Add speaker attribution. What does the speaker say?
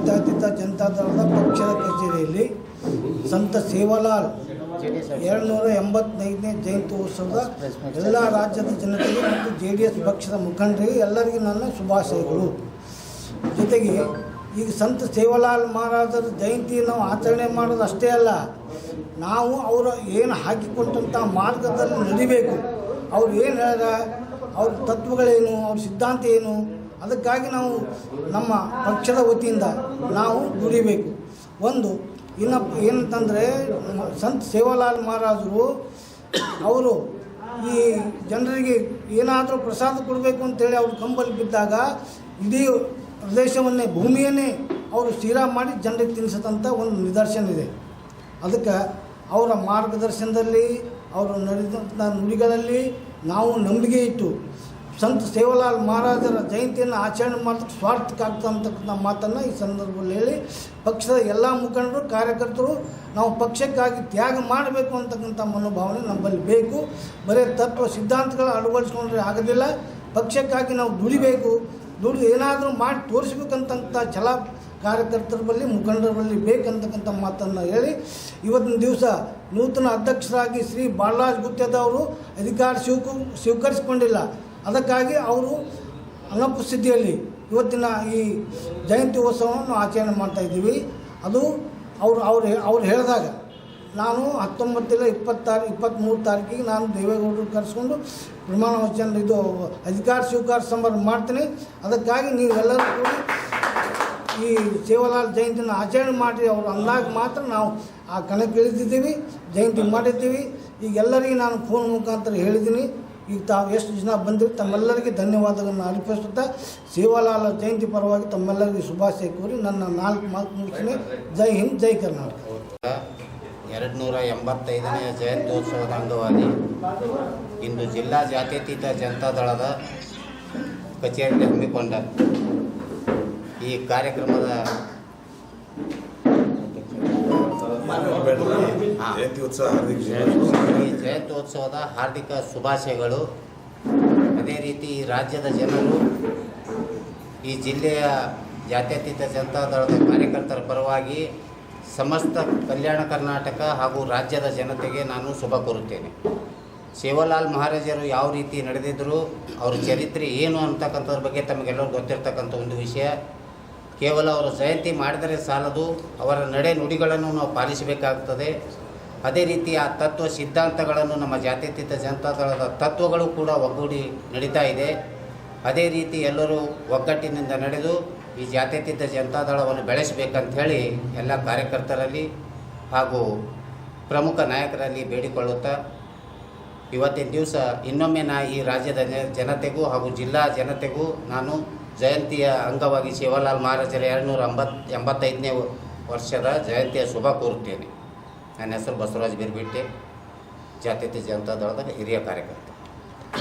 Speaker 1: ಜಾತ್ಯತೀತ ಜನತಾ ದಳದ ಪಕ್ಷದ ಕಚೇರಿಯಲ್ಲಿ ಸಂತ ಸೇವಾಲಾಲ್ 285ನೇ ಜಯಂತಿ ಉತ್ಸವದ ಎಲ್ಲ ರಾಜ್ಯದ ಜನತೆಗೆ ಮತ್ತು JDS ಪಕ್ಷದ ಮುಖಂಡರಿಗೆ ಎಲ್ಲರಿಗೂ ನನ್ನ ಶುಭಾಶಯಗಳು. ಜೊತೆಗೆ ಈಗ ಸಂತ ಸೇವಾಲಾಲ್ ಮಹಾರಾಜರ ಜಯಂತಿ ನಾವು ಆಚರಣೆ ಮಾಡೋದು ಅಷ್ಟೇ ಅಲ್ಲ, ನಾವು ಅವರು ಏನು ಹಾಕಿಕೊಂಡಂಥ ಮಾರ್ಗದಲ್ಲಿ ನಡಿಬೇಕು. ಅವ್ರು ಏನು ಹೇಳ್ಯಾರ, ಅವ್ರ ತತ್ವಗಳೇನು, ಅವ್ರ ಸಿದ್ಧಾಂತ ಏನು, ಅದಕ್ಕಾಗಿ ನಾವು ನಮ್ಮ ಪಕ್ಷದ ವತಿಯಿಂದ ನಾವು ದುಡಿಬೇಕು. ಒಂದು ಏನಂತಂದರೆ ಸಂತ ಸೇವಾಲಾಲ್ ಮಹಾರಾಜರು ಅವರು ಈ ಜನರಿಗೆ ಏನಾದರೂ ಪ್ರಸಾದ ಕೊಡಬೇಕು ಅಂತೇಳಿ ಅವ್ರು ಕಂಬಲ್ಲಿ ಬಿದ್ದಾಗ ಇಡೀ ಪ್ರದೇಶವನ್ನೇ ಭೂಮಿಯನ್ನೇ ಅವರು ಸ್ಥಿರ ಮಾಡಿ ಜನರಿಗೆ ತಿನ್ನಿಸಿದಂಥ ಒಂದು ನಿದರ್ಶನ ಇದೆ. ಅದಕ್ಕೆ ಅವರ ಮಾರ್ಗದರ್ಶನದಲ್ಲಿ ಅವರು ನಡೆದಂಥ ನುಡಿಗಳಲ್ಲಿ ನಾವು ನಂಬಿಕೆ ಇಟ್ಟು ಸಂತ ಸೇವಾಲಾಲ್ ಮಹಾರಾಜರ ಜಯಂತಿಯನ್ನು ಆಚರಣೆ ಮಾಡೋಕ್ಕೆ ಸ್ವಾರ್ಥಕ್ಕಾಗ್ತಕ್ಕಂಥ ಮಾತನ್ನು ಈ ಸಂದರ್ಭದಲ್ಲಿ ಹೇಳಿ, ಪಕ್ಷದ ಎಲ್ಲ ಮುಖಂಡರು ಕಾರ್ಯಕರ್ತರು ನಾವು ಪಕ್ಷಕ್ಕಾಗಿ ತ್ಯಾಗ ಮಾಡಬೇಕು ಅಂತಕ್ಕಂಥ ಮನೋಭಾವನೆ ನಮ್ಮಲ್ಲಿ ಬೇಕು. ಬರೀ ತತ್ವ ಸಿದ್ಧಾಂತಗಳು ಅಳವಡಿಸ್ಕೊಂಡ್ರೆ ಆಗೋದಿಲ್ಲ, ಪಕ್ಷಕ್ಕಾಗಿ ನಾವು ದುಡಿಬೇಕು. ದುಡಿದು ಏನಾದರೂ ಮಾಡಿ ತೋರಿಸ್ಬೇಕಂತ ಛಲ ಕಾರ್ಯಕರ್ತರ ಬಳಿ ಮುಖಂಡರ ಬಳಿ ಬೇಕಂತಕ್ಕಂಥ ಮಾತನ್ನು ಹೇಳಿ, ಇವತ್ತಿನ ದಿವಸ ನೂತನ ಅಧ್ಯಕ್ಷರಾಗಿ ಶ್ರೀ ಬಾಲರಾಜ್ ಗುತ್ತೇದಾರವರು ಅಧಿಕಾರ ಸ್ವೀಕರಿಸಿಕೊಂಡಿಲ್ಲ. ಅದಕ್ಕಾಗಿ ಅವರು ಅನುಪಸ್ಥಿತಿಯಲ್ಲಿ ಇವತ್ತಿನ ಈ ಜಯಂತಿ ಉತ್ಸವವನ್ನು ಆಚರಣೆ ಮಾಡ್ತಾಯಿದ್ದೀವಿ. ಅದು ಅವ್ರು ಹೇಳಿದಾಗ ನಾನು 23 ತಾರೀಕಿಗೆ ನಾನು ದೇವೇಗೌಡರು ಕರೆಸ್ಕೊಂಡು ಪ್ರಮಾಣ ವಚನ ಇದು ಅಧಿಕಾರ ಸ್ವೀಕಾರ ಸಮಾರಂಭ ಮಾಡ್ತೀನಿ. ಅದಕ್ಕಾಗಿ ನೀವೆಲ್ಲರೂ ಕೂಡಿ ಈ ಸೇವಾಲಾಲ್ ಜಯಂತಿನ ಆಚರಣೆ ಮಾಡಿರಿ ಅವ್ರು ಅಂದಾಗ ಮಾತ್ರ ನಾವು ಆ ಕಣಕ್ಕೆ ಇಳಿದಿದ್ದೀವಿ, ಜಯಂತಿ ಮಾಡಿದ್ದೀವಿ. ಈಗ ಎಲ್ಲರಿಗೆ ನಾನು ಫೋನ್ ಮುಖಾಂತರ ಹೇಳಿದ್ದೀನಿ. ಈಗ ತಾವು ಎಷ್ಟು ಜನ ಬಂದಿರಿ ತಮ್ಮೆಲ್ಲರಿಗೆ ಧನ್ಯವಾದಗಳನ್ನು ಅರ್ಪಿಸುತ್ತಾ ಸೇವಾಲಾಲ್ ಜಯಂತಿ ಪರವಾಗಿ ತಮ್ಮೆಲ್ಲರಿಗೆ ಶುಭಾಶಯ ಕೋರಿ ನನ್ನ 4 ಮಾತು ಮುಗಿಸ್ತೀನಿ. ಜೈ ಹಿಂದ್, ಜೈ ಕರ್ನಾಟಕ.
Speaker 2: 285ನೇ ಜಯಂತ್ಯೋತ್ಸವದ ಅಂಗವಾಗಿ ಇಂದು ಜಿಲ್ಲಾ ಜಾತ್ಯತೀತ ಜನತಾ ದಳದ ಕಚೇರಿಯಲ್ಲಿ ಹಮ್ಮಿಕೊಂಡ ಈ ಕಾರ್ಯಕ್ರಮದ ಜಯಂತ್ಯೋತ್ಸವದ ಹಾರ್ದಿಕ ಶುಭಾಶಯಗಳು. ಅದೇ ರೀತಿ ಈ ರಾಜ್ಯದ ಜನರು ಈ ಜಿಲ್ಲೆಯ ಜಾತ್ಯತೀತ ಜನತಾ ದಳದ ಕಾರ್ಯಕರ್ತರ ಪರವಾಗಿ ಸಮಸ್ತ ಕಲ್ಯಾಣ ಕರ್ನಾಟಕ ಹಾಗೂ ರಾಜ್ಯದ ಜನತೆಗೆ ನಾನು ಶುಭ ಕೋರುತ್ತೇನೆ. ಸೇವಾಲಾಲ್ ಮಹಾರಾಜರು ಯಾವ ರೀತಿ ನಡೆದಿದ್ದರು, ಅವ್ರ ಚರಿತ್ರೆ ಏನು ಅಂತಕ್ಕಂಥದ್ರ ಬಗ್ಗೆ ತಮಗೆಲ್ಲರೂ ಗೊತ್ತಿರ್ತಕ್ಕಂಥ ಒಂದು ವಿಷಯ. ಕೇವಲ ಅವರು ಜಯಂತಿ ಮಾಡಿದರೆ ಸಾಲದು, ಅವರ ನಡೆ ನುಡಿಗಳನ್ನು ನಾವು ಪಾಲಿಸಬೇಕಾಗ್ತದೆ. ಅದೇ ರೀತಿ ಆ ತತ್ವ ಸಿದ್ಧಾಂತಗಳನ್ನು ನಮ್ಮ ಜಾತ್ಯತೀತ ಜನತಾ ದಳದ ತತ್ವಗಳು ಕೂಡ ಒಗ್ಗೂಡಿ ನಡೀತಾ ಇದೆ. ಅದೇ ರೀತಿ ಎಲ್ಲರೂ ಒಗ್ಗಟ್ಟಿನಿಂದ ನಡೆದು ಈ ಜಾತ್ಯತೀತ ಜನತಾ ದಳವನ್ನು ಬೆಳೆಸಬೇಕಂತ ಹೇಳಿ ಎಲ್ಲ ಕಾರ್ಯಕರ್ತರಲ್ಲಿ ಹಾಗೂ ಪ್ರಮುಖ ನಾಯಕರಲ್ಲಿ ಬೇಡಿಕೊಳ್ಳುತ್ತಾ, ಇವತ್ತಿನ ದಿವಸ ಇನ್ನೊಮ್ಮೆ ಈ ರಾಜ್ಯದ ಜನತೆಗೂ ಹಾಗೂ ಜಿಲ್ಲಾ ಜನತೆಗೂ ನಾನು ಜಯಂತಿಯ ಅಂಗವಾಗಿ ಸೇವಾಲಾಲ್ ಮಹಾರಾಜರ 285ನೇ ವರ್ಷದ ಜಯಂತಿಯ ಶುಭ ಕೋರುತ್ತೇನೆ. ನನ್ನ ಹೆಸರು ಬಸವರಾಜ್ ಬಿರ್ಬಿಟ್ಟೆ, ಜಾತ್ಯತೀತ ಜನತಾ ದಳದ ಹಿರಿಯ ಕಾರ್ಯಕರ್ತ.